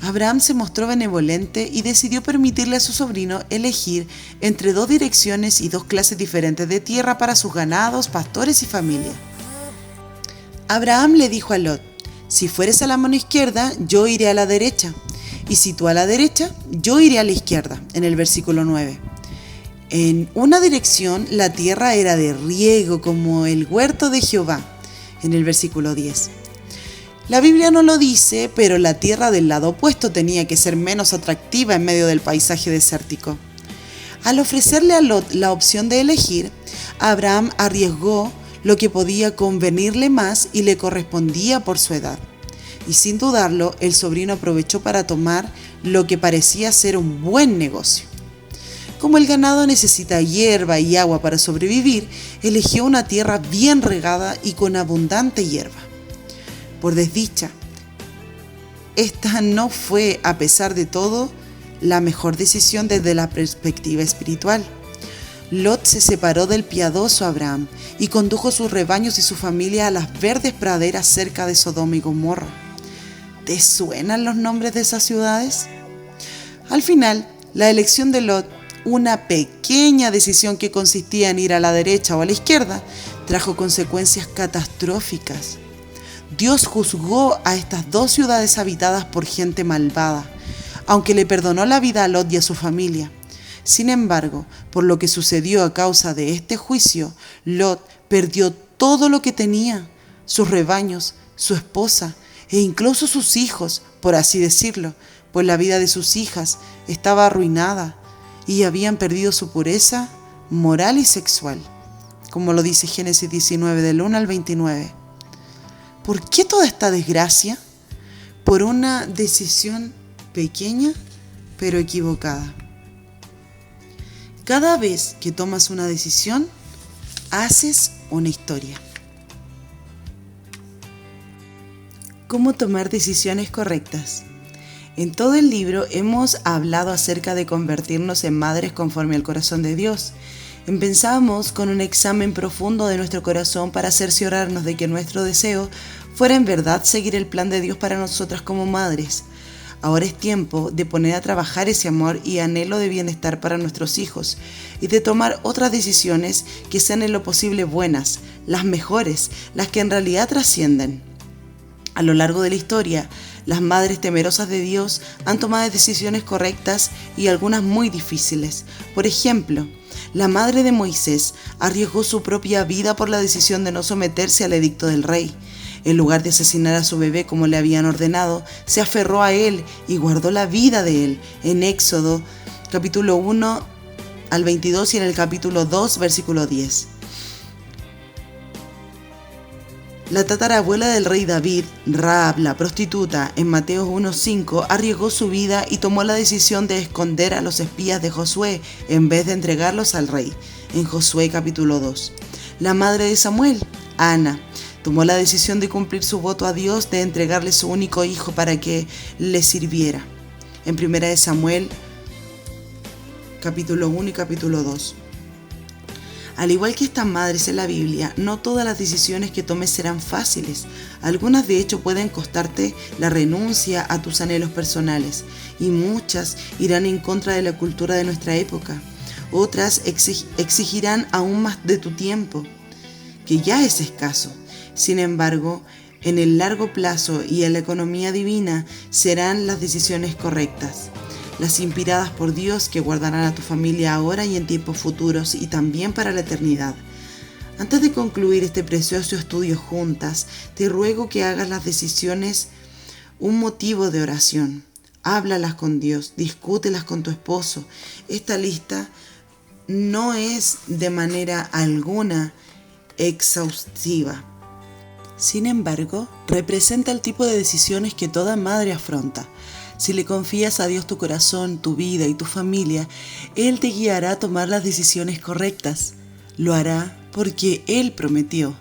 Abraham se mostró benevolente y decidió permitirle a su sobrino elegir entre dos direcciones y dos clases diferentes de tierra para sus ganados, pastores y familia. Abraham le dijo a Lot: si fueres a la mano izquierda, yo iré a la derecha, y si tú a la derecha, yo iré a la izquierda, en el versículo 9. En una dirección la tierra era de riego como el huerto de Jehová, en el versículo 10. La Biblia no lo dice, pero la tierra del lado opuesto tenía que ser menos atractiva en medio del paisaje desértico. Al ofrecerle a Lot la opción de elegir, Abraham arriesgó lo que podía convenirle más y le correspondía por su edad. Y sin dudarlo, el sobrino aprovechó para tomar lo que parecía ser un buen negocio. Como el ganado necesita hierba y agua para sobrevivir, eligió una tierra bien regada y con abundante hierba. Por desdicha, esta no fue, a pesar de todo, la mejor decisión desde la perspectiva espiritual. Lot se separó del piadoso Abraham y condujo sus rebaños y su familia a las verdes praderas cerca de Sodoma y Gomorra. ¿Te suenan los nombres de esas ciudades? Al final, la elección de Lot, una pequeña decisión que consistía en ir a la derecha o a la izquierda, trajo consecuencias catastróficas. Dios juzgó a estas dos ciudades habitadas por gente malvada, aunque le perdonó la vida a Lot y a su familia. Sin embargo, por lo que sucedió a causa de este juicio, Lot perdió todo lo que tenía, sus rebaños, su esposa e incluso sus hijos, por así decirlo, pues la vida de sus hijas estaba arruinada y habían perdido su pureza moral y sexual, como lo dice Génesis 19 del 1 al 29. ¿Por qué toda esta desgracia? Por una decisión pequeña pero equivocada. Cada vez que tomas una decisión, haces una historia. ¿Cómo tomar decisiones correctas? En todo el libro hemos hablado acerca de convertirnos en madres conforme al corazón de Dios. Empezamos con un examen profundo de nuestro corazón para cerciorarnos de que nuestro deseo fuera en verdad seguir el plan de Dios para nosotras como madres. Ahora es tiempo de poner a trabajar ese amor y anhelo de bienestar para nuestros hijos y de tomar otras decisiones que sean en lo posible buenas, las mejores, las que en realidad trascienden. A lo largo de la historia, las madres temerosas de Dios han tomado decisiones correctas y algunas muy difíciles. Por ejemplo, la madre de Moisés arriesgó su propia vida por la decisión de no someterse al edicto del rey. En lugar de asesinar a su bebé como le habían ordenado, se aferró a él y guardó la vida de él. En Éxodo, capítulo 1 al 22 y en el capítulo 2, versículo 10. La tatarabuela del rey David, Rahab la prostituta, en Mateo 1:5, arriesgó su vida y tomó la decisión de esconder a los espías de Josué en vez de entregarlos al rey, en Josué capítulo 2. La madre de Samuel, Ana, tomó la decisión de cumplir su voto a Dios de entregarle su único hijo para que le sirviera, en 1 Samuel capítulo 1 y capítulo 2. Al igual que estas madres en la Biblia, no todas las decisiones que tomes serán fáciles. Algunas de hecho pueden costarte la renuncia a tus anhelos personales y muchas irán en contra de la cultura de nuestra época. Otras exigirán aún más de tu tiempo, que ya es escaso. Sin embargo, en el largo plazo y en la economía divina serán las decisiones correctas, las inspiradas por Dios que guardarán a tu familia ahora y en tiempos futuros y también para la eternidad. Antes de concluir este precioso estudio juntas, te ruego que hagas las decisiones un motivo de oración. Háblalas con Dios, discútelas con tu esposo. Esta lista no es de manera alguna exhaustiva. Sin embargo, representa el tipo de decisiones que toda madre afronta. Si le confías a Dios tu corazón, tu vida y tu familia, Él te guiará a tomar las decisiones correctas. Lo hará porque Él prometió.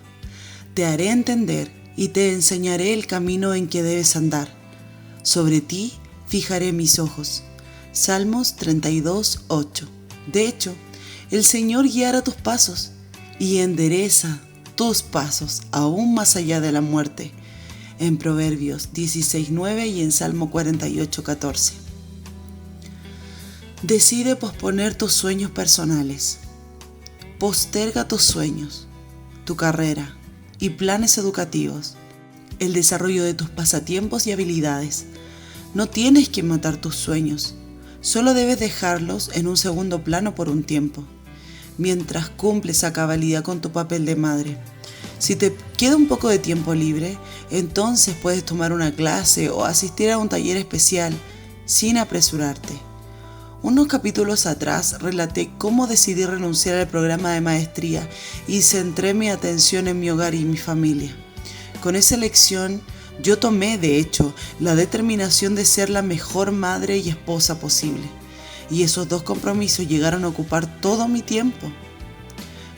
Te haré entender y te enseñaré el camino en que debes andar. Sobre ti fijaré mis ojos. Salmos 32:8. De hecho, el Señor guiará tus pasos y endereza tus pasos aún más allá de la muerte. En Proverbios 16:9 y en Salmo 48:14. Decide posponer tus sueños personales. Posterga tus sueños, tu carrera y planes educativos, el desarrollo de tus pasatiempos y habilidades. No tienes que matar tus sueños, solo debes dejarlos en un segundo plano por un tiempo, mientras cumples a cabalidad con tu papel de madre. Si te queda un poco de tiempo libre, entonces puedes tomar una clase o asistir a un taller especial sin apresurarte. Unos capítulos atrás relaté cómo decidí renunciar al programa de maestría y centré mi atención en mi hogar y mi familia. Con esa elección, yo tomé, de hecho, la determinación de ser la mejor madre y esposa posible. Y esos dos compromisos llegaron a ocupar todo mi tiempo.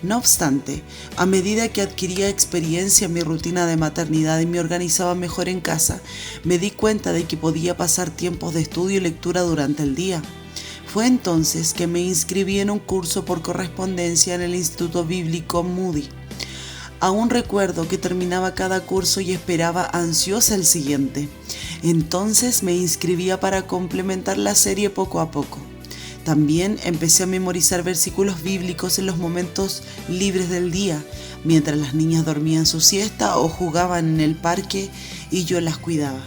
No obstante, a medida que adquiría experiencia en mi rutina de maternidad y me organizaba mejor en casa, me di cuenta de que podía pasar tiempos de estudio y lectura durante el día. Fue entonces que me inscribí en un curso por correspondencia en el Instituto Bíblico Moody. Aún recuerdo que terminaba cada curso y esperaba ansiosa el siguiente. Entonces me inscribía para complementar la serie poco a poco. También empecé a memorizar versículos bíblicos en los momentos libres del día, mientras las niñas dormían su siesta o jugaban en el parque y yo las cuidaba.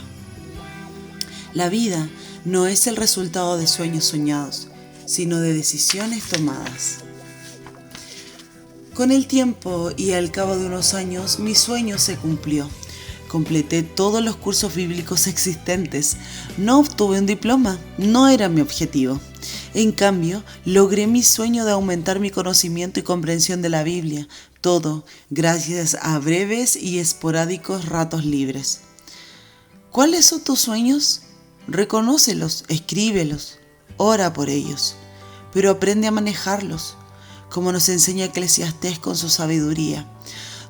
La vida no es el resultado de sueños soñados, sino de decisiones tomadas. Con el tiempo y al cabo de unos años, mi sueño se cumplió. Completé todos los cursos bíblicos existentes. No obtuve un diploma, no era mi objetivo. En cambio, logré mi sueño de aumentar mi conocimiento y comprensión de la Biblia, todo gracias a breves y esporádicos ratos libres. ¿Cuáles son tus sueños? Reconócelos, escríbelos, ora por ellos, pero aprende a manejarlos, como nos enseña Eclesiastés con su sabiduría.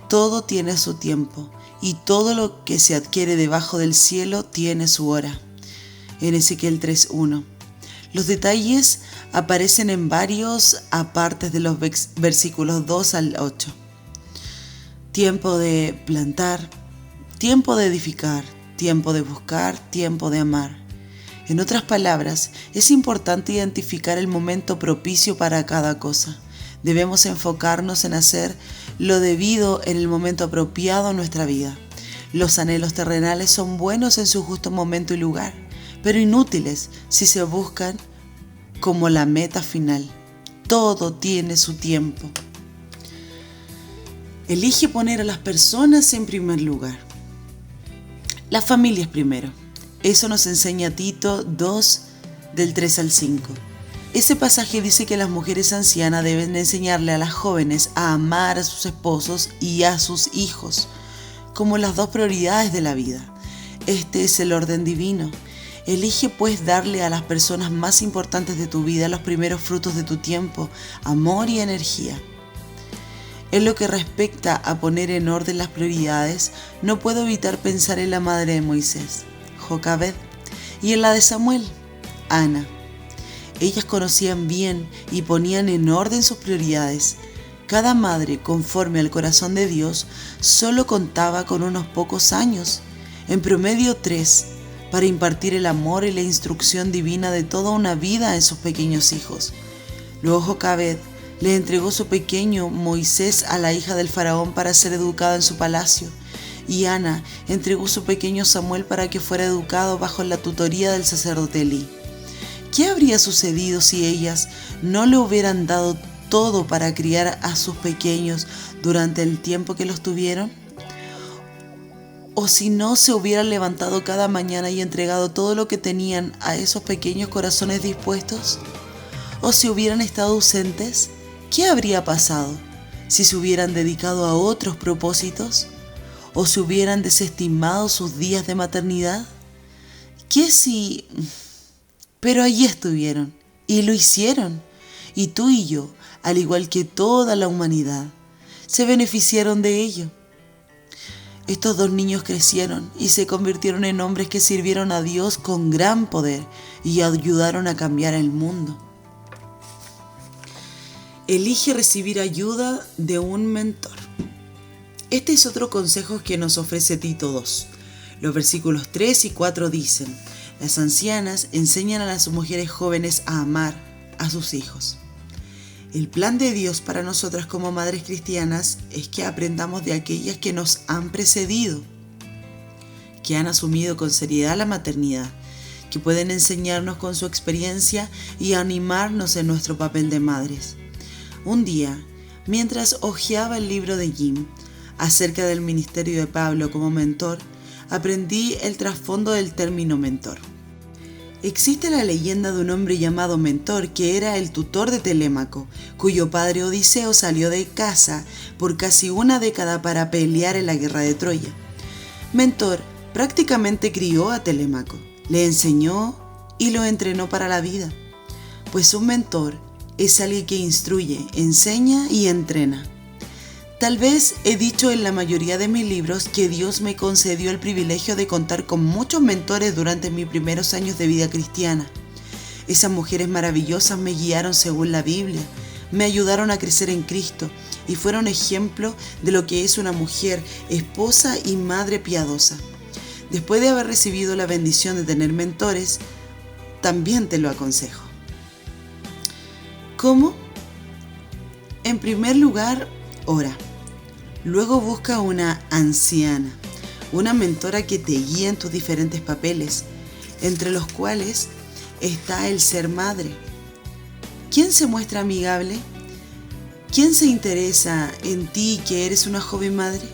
Todo tiene su tiempo, y todo lo que se adquiere debajo del cielo tiene su hora. En Ezequiel 3:1. Los detalles aparecen en varios apartes de los versículos 2 al 8. Tiempo de plantar, tiempo de edificar, tiempo de buscar, tiempo de amar. En otras palabras, es importante identificar el momento propicio para cada cosa. Debemos enfocarnos en hacer lo debido en el momento apropiado en nuestra vida. Los anhelos terrenales son buenos en su justo momento y lugar, pero inútiles si se buscan como la meta final. Todo tiene su tiempo. Elige poner a las personas en primer lugar. Las familias primero. Eso nos enseña Tito 2, del 3 al 5. Ese pasaje dice que las mujeres ancianas deben enseñarle a las jóvenes a amar a sus esposos y a sus hijos, como las dos prioridades de la vida. Este es el orden divino. Elige pues darle a las personas más importantes de tu vida los primeros frutos de tu tiempo, amor y energía. En lo que respecta a poner en orden las prioridades, no puedo evitar pensar en la madre de Moisés, Jocabed, y en la de Samuel, Ana. Ellas conocían bien y ponían en orden sus prioridades. Cada madre, conforme al corazón de Dios, solo contaba con unos pocos años, en promedio 3, para impartir el amor y la instrucción divina de toda una vida en sus pequeños hijos. Luego Jocabed le entregó su pequeño Moisés a la hija del faraón para ser educado en su palacio, y Ana entregó su pequeño Samuel para que fuera educado bajo la tutoría del sacerdote Elí. ¿Qué habría sucedido si ellas no le hubieran dado todo para criar a sus pequeños durante el tiempo que los tuvieron? ¿O si no se hubieran levantado cada mañana y entregado todo lo que tenían a esos pequeños corazones dispuestos? ¿O si hubieran estado ausentes? ¿Qué habría pasado si se hubieran dedicado a otros propósitos? ¿O si hubieran desestimado sus días de maternidad? ¿Qué si...? Pero allí estuvieron, y lo hicieron, y tú y yo, al igual que toda la humanidad, se beneficiaron de ello. Estos dos niños crecieron y se convirtieron en hombres que sirvieron a Dios con gran poder y ayudaron a cambiar el mundo. Elige recibir ayuda de un mentor. Este es otro consejo que nos ofrece Tito 2. Los versículos 3 y 4 dicen: las ancianas enseñan a las mujeres jóvenes a amar a sus hijos. El plan de Dios para nosotras como madres cristianas es que aprendamos de aquellas que nos han precedido, que han asumido con seriedad la maternidad, que pueden enseñarnos con su experiencia y animarnos en nuestro papel de madres. Un día, mientras hojeaba el libro de Jim acerca del ministerio de Pablo como mentor, aprendí el trasfondo del término mentor. Existe la leyenda de un hombre llamado Mentor que era el tutor de Telémaco, cuyo padre Odiseo salió de casa por casi una década para pelear en la guerra de Troya. Mentor prácticamente crió a Telémaco, le enseñó y lo entrenó para la vida, pues un mentor es alguien que instruye, enseña y entrena. Tal vez he dicho en la mayoría de mis libros que Dios me concedió el privilegio de contar con muchos mentores durante mis primeros años de vida cristiana. Esas mujeres maravillosas me guiaron según la Biblia, me ayudaron a crecer en Cristo y fueron ejemplo de lo que es una mujer, esposa y madre piadosa. Después de haber recibido la bendición de tener mentores, también te lo aconsejo. ¿Cómo? En primer lugar, ora. Luego busca una anciana, una mentora que te guíe en tus diferentes papeles, entre los cuales está el ser madre. ¿Quién se muestra amigable? ¿Quién se interesa en ti que eres una joven madre?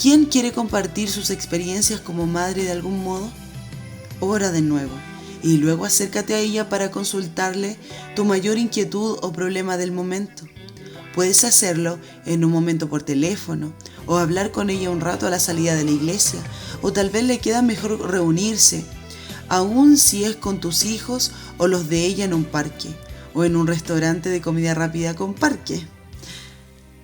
¿Quién quiere compartir sus experiencias como madre de algún modo? Ora de nuevo y luego acércate a ella para consultarle tu mayor inquietud o problema del momento. Puedes hacerlo en un momento por teléfono o hablar con ella un rato a la salida de la iglesia, o tal vez le queda mejor reunirse, aun si es con tus hijos o los de ella en un parque o en un restaurante de comida rápida con parque.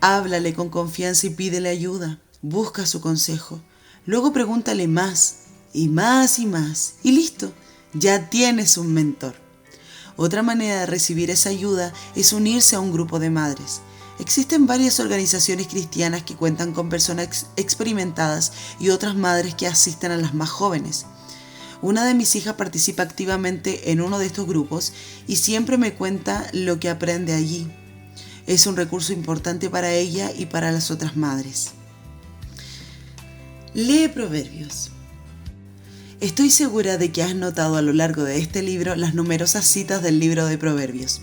Háblale con confianza y pídele ayuda. Busca su consejo. Luego pregúntale más y más y más. Y listo, ya tienes un mentor. Otra manera de recibir esa ayuda es unirse a un grupo de madres. Existen varias organizaciones cristianas que cuentan con personas experimentadas y otras madres que asisten a las más jóvenes. Una de mis hijas participa activamente en uno de estos grupos y siempre me cuenta lo que aprende allí. Es un recurso importante para ella y para las otras madres. Lee Proverbios. Estoy segura de que has notado a lo largo de este libro las numerosas citas del libro de Proverbios.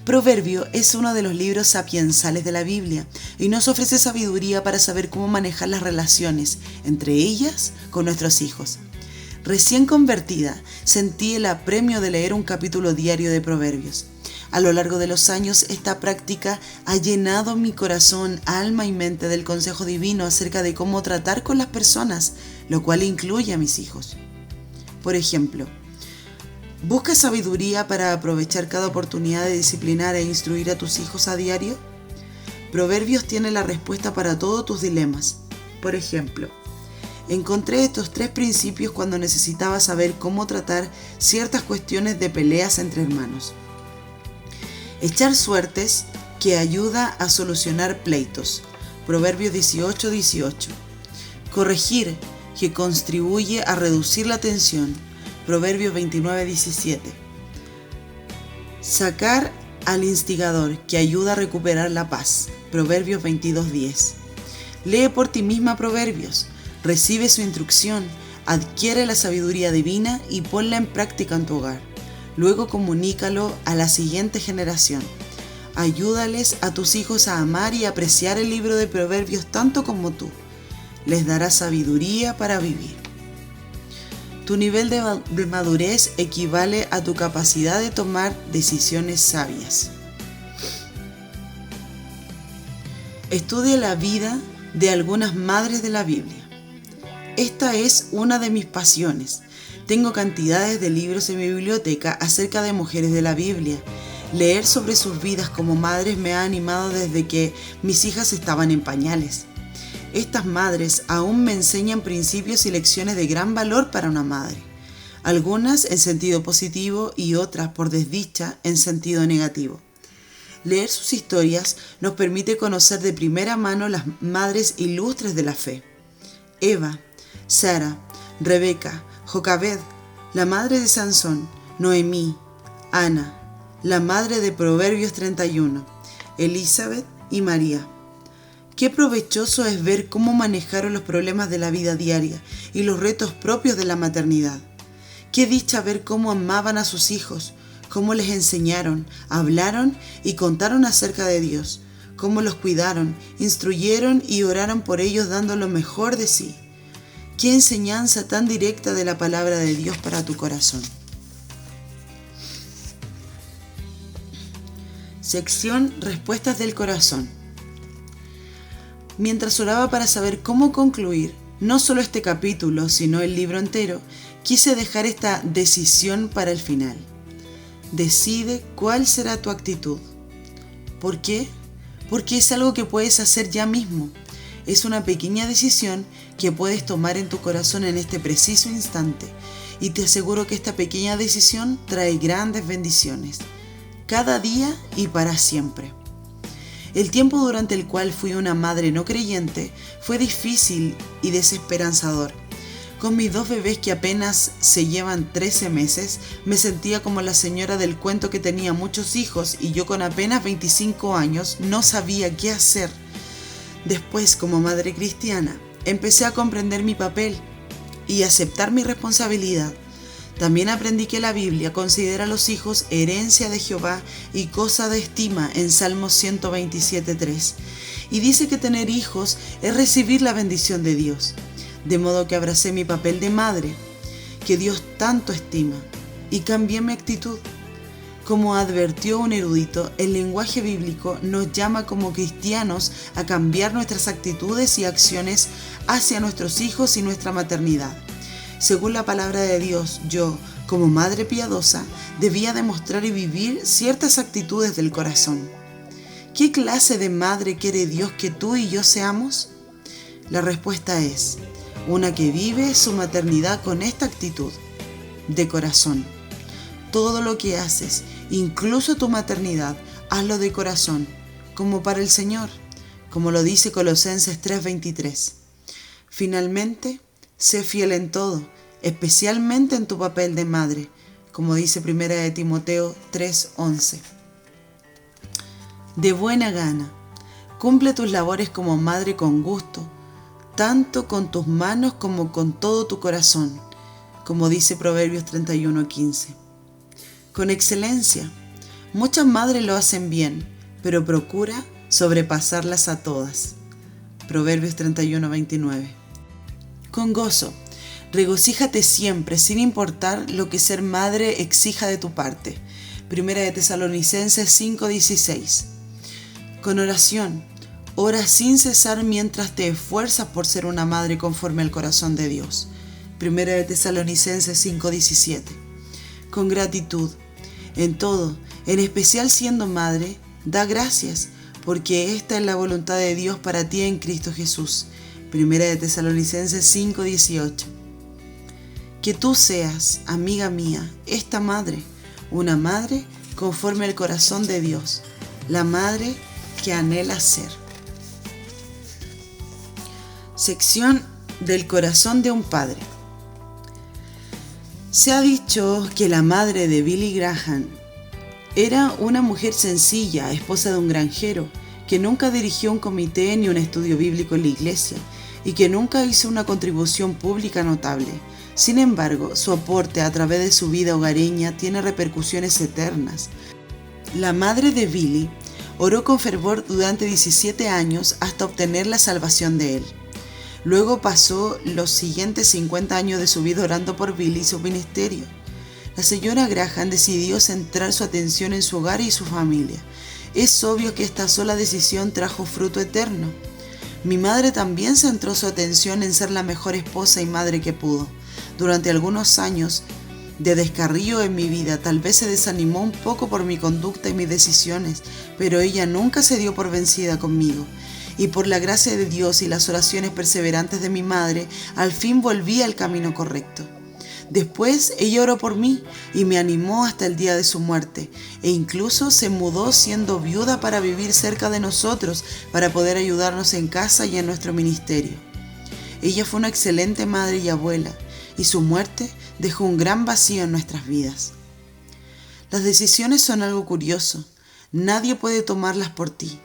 Proverbio es uno de los libros sapiensales de la Biblia y nos ofrece sabiduría para saber cómo manejar las relaciones, entre ellas, con nuestros hijos. Recién convertida, sentí el apremio de leer un capítulo diario de Proverbios. A lo largo de los años, esta práctica ha llenado mi corazón, alma y mente del consejo divino acerca de cómo tratar con las personas, lo cual incluye a mis hijos. Por ejemplo, ¿buscas sabiduría para aprovechar cada oportunidad de disciplinar e instruir a tus hijos a diario? Proverbios tiene la respuesta para todos tus dilemas. Por ejemplo, encontré estos 3 principios cuando necesitaba saber cómo tratar ciertas cuestiones de peleas entre hermanos. Echar suertes, que ayuda a solucionar pleitos. Proverbios 18:18. Corregir, que contribuye a reducir la tensión. Proverbios 29:17. Sacar al instigador, que ayuda a recuperar la paz. Proverbios 22:10. Lee por ti misma Proverbios, recibe su instrucción, adquiere la sabiduría divina y ponla en práctica en tu hogar. Luego comunícalo a la siguiente generación. Ayúdales a tus hijos a amar y apreciar el libro de Proverbios tanto como tú. Les dará sabiduría para vivir. Tu nivel de madurez equivale a tu capacidad de tomar decisiones sabias. Estudia la vida de algunas madres de la Biblia. Esta es una de mis pasiones. Tengo cantidades de libros en mi biblioteca acerca de mujeres de la Biblia. Leer sobre sus vidas como madres me ha animado desde que mis hijas estaban en pañales. Estas madres aún me enseñan principios y lecciones de gran valor para una madre, algunas en sentido positivo y otras, por desdicha, en sentido negativo. Leer sus historias nos permite conocer de primera mano las madres ilustres de la fe. Eva, Sara, Rebeca, Jocabed, la madre de Sansón, Noemí, Ana, la madre de Proverbios 31, Elizabeth y María. Qué provechoso es ver cómo manejaron los problemas de la vida diaria y los retos propios de la maternidad. Qué dicha ver cómo amaban a sus hijos, cómo les enseñaron, hablaron y contaron acerca de Dios, cómo los cuidaron, instruyeron y oraron por ellos dando lo mejor de sí. Qué enseñanza tan directa de la palabra de Dios para tu corazón. Sección Respuestas del Corazón. Mientras oraba para saber cómo concluir, no solo este capítulo, sino el libro entero, quise dejar esta decisión para el final. Decide cuál será tu actitud. ¿Por qué? Porque es algo que puedes hacer ya mismo. Es una pequeña decisión que puedes tomar en tu corazón en este preciso instante y te aseguro que esta pequeña decisión trae grandes bendiciones, cada día y para siempre. El tiempo durante el cual fui una madre no creyente fue difícil y desesperanzador. Con mis 2 bebés que apenas se llevan 13 meses, me sentía como la señora del cuento que tenía muchos hijos y yo con apenas 25 años no sabía qué hacer. Después, como madre cristiana, empecé a comprender mi papel y aceptar mi responsabilidad. También aprendí que la Biblia considera a los hijos herencia de Jehová y cosa de estima en Salmos 127:3, y dice que tener hijos es recibir la bendición de Dios. De modo que abracé mi papel de madre, que Dios tanto estima, y cambié mi actitud. Como advirtió un erudito, el lenguaje bíblico nos llama como cristianos a cambiar nuestras actitudes y acciones hacia nuestros hijos y nuestra maternidad. Según la palabra de Dios, yo, como madre piadosa, debía demostrar y vivir ciertas actitudes del corazón. ¿Qué clase de madre quiere Dios que tú y yo seamos? La respuesta es una que vive su maternidad con esta actitud, de corazón. Todo lo que haces, incluso tu maternidad, hazlo de corazón, como para el Señor, como lo dice Colosenses 3:23. Finalmente, sé fiel en todo, especialmente en tu papel de madre, como dice 1 de Timoteo 3:11. De buena gana, cumple tus labores como madre con gusto, tanto con tus manos como con todo tu corazón, como dice Proverbios 31:15. Con excelencia. Muchas madres lo hacen bien, pero procura sobrepasarlas a todas. Proverbios 31:29. Con gozo. Regocíjate siempre, sin importar lo que ser madre exija de tu parte. 1 de Tesalonicenses 5:16. Con oración. Ora sin cesar mientras te esfuerzas por ser una madre conforme al corazón de Dios. 1 de Tesalonicenses 5:17. Con gratitud. En todo, en especial siendo madre, da gracias, porque esta es la voluntad de Dios para ti en Cristo Jesús. 1 de Tesalonicenses 5:18. Que tú seas, amiga mía, esta madre, una madre conforme al corazón de Dios, la madre que anhela ser. Sección del corazón de un padre. Se ha dicho que la madre de Billy Graham era una mujer sencilla, esposa de un granjero, que nunca dirigió un comité ni un estudio bíblico en la iglesia y que nunca hizo una contribución pública notable. Sin embargo, su aporte a través de su vida hogareña tiene repercusiones eternas. La madre de Billy oró con fervor durante 17 años hasta obtener la salvación de él. Luego pasó los siguientes 50 años de su vida orando por Billy y su ministerio. La señora Graham decidió centrar su atención en su hogar y su familia. Es obvio que esta sola decisión trajo fruto eterno. Mi madre también centró su atención en ser la mejor esposa y madre que pudo. Durante algunos años de descarrío en mi vida, tal vez se desanimó un poco por mi conducta y mis decisiones, pero ella nunca se dio por vencida conmigo. Y por la gracia de Dios y las oraciones perseverantes de mi madre, al fin volví al camino correcto. Después ella oró por mí y me animó hasta el día de su muerte, e incluso se mudó siendo viuda para vivir cerca de nosotros, para poder ayudarnos en casa y en nuestro ministerio. Ella fue una excelente madre y abuela, y su muerte dejó un gran vacío en nuestras vidas. Las decisiones son algo curioso. Nadie puede tomarlas por ti.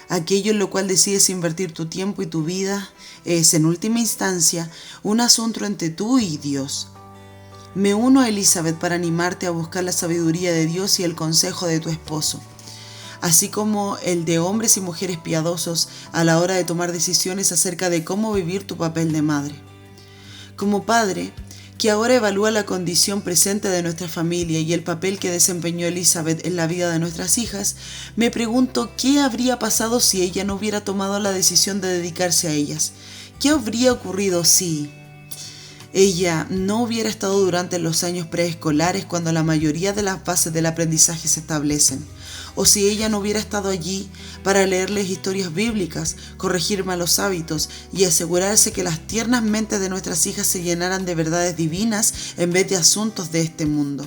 Aquello en lo cual decides invertir tu tiempo y tu vida es, en última instancia, un asunto entre tú y Dios. Me uno a Elizabeth para animarte a buscar la sabiduría de Dios y el consejo de tu esposo, así como el de hombres y mujeres piadosos a la hora de tomar decisiones acerca de cómo vivir tu papel de madre. Como padre, que ahora evalúa la condición presente de nuestra familia y el papel que desempeñó Elizabeth en la vida de nuestras hijas, me pregunto qué habría pasado si ella no hubiera tomado la decisión de dedicarse a ellas. ¿Qué habría ocurrido si ella no hubiera estado durante los años preescolares cuando la mayoría de las bases del aprendizaje se establecen? o si ella no hubiera estado allí para leerles historias bíblicas, corregir malos hábitos y asegurarse que las tiernas mentes de nuestras hijas se llenaran de verdades divinas en vez de asuntos de este mundo.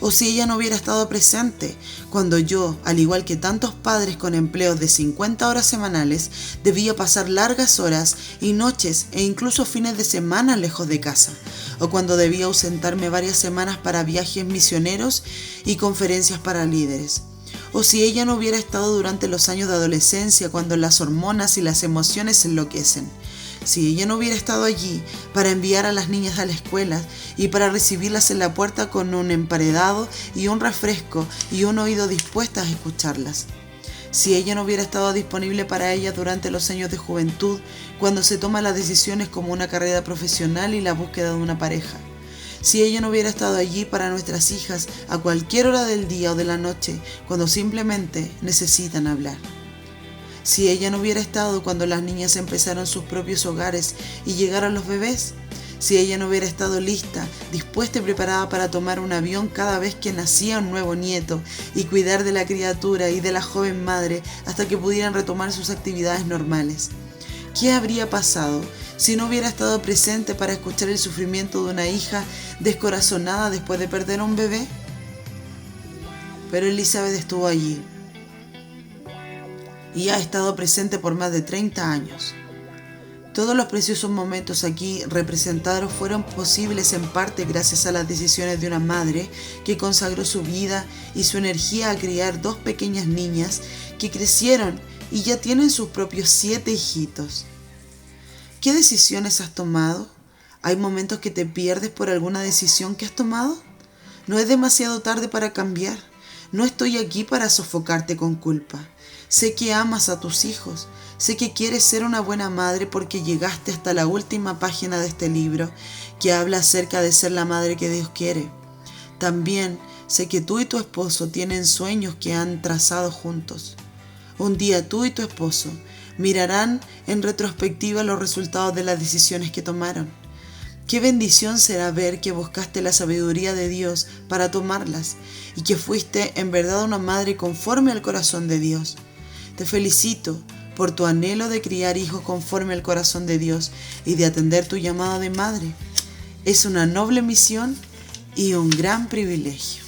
O si ella no hubiera estado presente cuando yo, al igual que tantos padres con empleos de 50 horas semanales, debía pasar largas horas y noches e incluso fines de semana lejos de casa, o cuando debía ausentarme varias semanas para viajes misioneros y conferencias para líderes. O si ella no hubiera estado durante los años de adolescencia cuando las hormonas y las emociones se enloquecen. Si ella no hubiera estado allí para enviar a las niñas a la escuela y para recibirlas en la puerta con un emparedado y un refresco y un oído dispuestas a escucharlas. Si ella no hubiera estado disponible para ellas durante los años de juventud, cuando se toman las decisiones como una carrera profesional y la búsqueda de una pareja. Si ella no hubiera estado allí para nuestras hijas a cualquier hora del día o de la noche, cuando simplemente necesitan hablar. Si ella no hubiera estado cuando las niñas empezaron sus propios hogares y llegaron los bebés. Si ella no hubiera estado lista, dispuesta y preparada para tomar un avión cada vez que nacía un nuevo nieto y cuidar de la criatura y de la joven madre hasta que pudieran retomar sus actividades normales. ¿Qué habría pasado si no hubiera estado presente para escuchar el sufrimiento de una hija descorazonada después de perder a un bebé? Pero Elizabeth estuvo allí y ha estado presente por más de 30 años. Todos los preciosos momentos aquí representados fueron posibles en parte gracias a las decisiones de una madre que consagró su vida y su energía a criar 2 pequeñas niñas que crecieron y ya tienen sus propios 7 hijitos. ¿Qué decisiones has tomado? ¿Hay momentos que te pierdes por alguna decisión que has tomado? No es demasiado tarde para cambiar. No estoy aquí para sofocarte con culpa. Sé que amas a tus hijos. Sé que quieres ser una buena madre porque llegaste hasta la última página de este libro que habla acerca de ser la madre que Dios quiere. También sé que tú y tu esposo tienen sueños que han trazado juntos. Un día tú y tu esposo mirarán en retrospectiva los resultados de las decisiones que tomaron. Qué bendición será ver que buscaste la sabiduría de Dios para tomarlas y que fuiste en verdad una madre conforme al corazón de Dios. Te felicito por tu anhelo de criar hijos conforme al corazón de Dios y de atender tu llamado de madre. Es una noble misión y un gran privilegio.